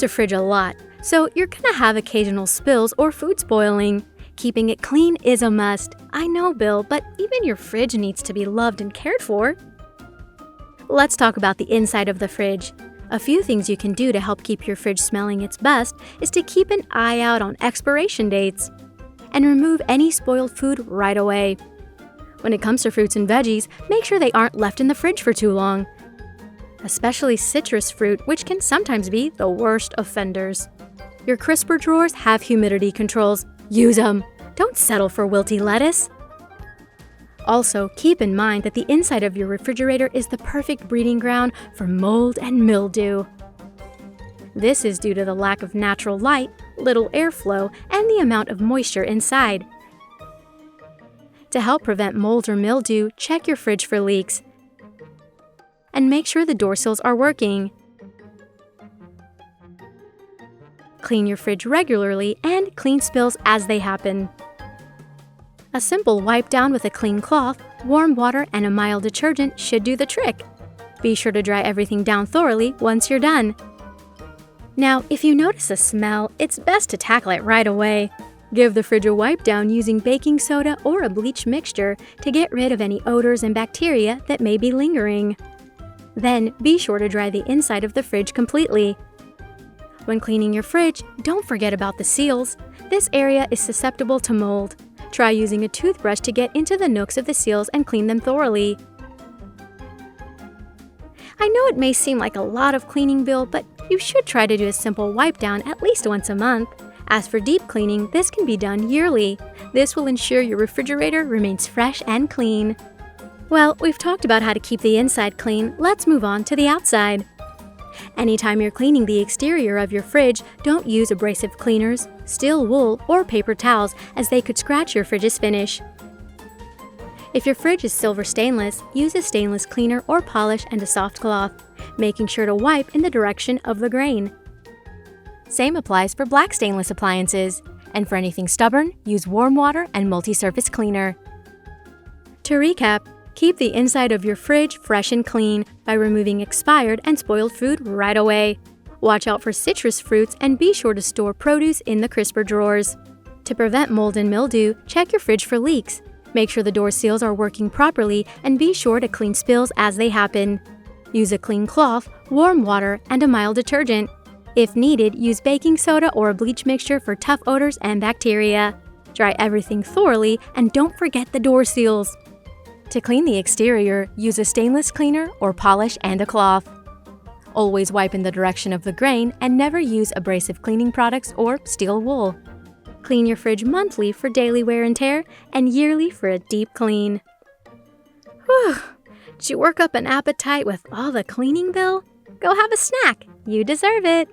use your fridge a lot, so you're gonna have occasional spills or food spoiling. Keeping it clean is a must. I know, Bill, but even your fridge needs to be loved and cared for. Let's talk about the inside of the fridge. A few things you can do to help keep your fridge smelling its best is to keep an eye out on expiration dates and remove any spoiled food right away. When it comes to fruits and veggies, make sure they aren't left in the fridge for too long, especially citrus fruit, which can sometimes be the worst offenders. Your crisper drawers have humidity controls. Use them. Don't settle for wilty lettuce. Also, keep in mind that the inside of your refrigerator is the perfect breeding ground for mold and mildew. This is due to the lack of natural light, little airflow, and the amount of moisture inside. To help prevent mold or mildew, check your fridge for leaks and make sure the door seals are working. Clean your fridge regularly and clean spills as they happen. A simple wipe down with a clean cloth, warm water, and a mild detergent should do the trick. Be sure to dry everything down thoroughly once you're done. Now, if you notice a smell, it's best to tackle it right away. Give the fridge a wipe down using baking soda or a bleach mixture to get rid of any odors and bacteria that may be lingering. Then, be sure to dry the inside of the fridge completely. When cleaning your fridge, don't forget about the seals. This area is susceptible to mold. Try using a toothbrush to get into the nooks of the seals and clean them thoroughly. I know it may seem like a lot of cleaning, Bill, but you should try to do a simple wipe down at least once a month. As for deep cleaning, this can be done yearly. This will ensure your refrigerator remains fresh and clean. Well, we've talked about how to keep the inside clean. Let's move on to the outside. Anytime you're cleaning the exterior of your fridge, don't use abrasive cleaners, steel wool, or paper towels, as they could scratch your fridge's finish. If your fridge is silver stainless, use a stainless cleaner or polish and a soft cloth, making sure to wipe in the direction of the grain. Same applies for black stainless appliances, and for anything stubborn, use warm water and multi-surface cleaner. To recap, keep the inside of your fridge fresh and clean by removing expired and spoiled food right away. Watch out for citrus fruits and be sure to store produce in the crisper drawers. To prevent mold and mildew, check your fridge for leaks. Make sure the door seals are working properly and be sure to clean spills as they happen. Use a clean cloth, warm water, and a mild detergent. If needed, use baking soda or a bleach mixture for tough odors and bacteria. Dry everything thoroughly and don't forget the door seals. To clean the exterior, use a stainless cleaner or polish and a cloth. Always wipe in the direction of the grain and never use abrasive cleaning products or steel wool. Clean your fridge monthly for daily wear and tear and yearly for a deep clean. Whew! Did you work up an appetite with all the cleaning, Bill? Go have a snack. You deserve it.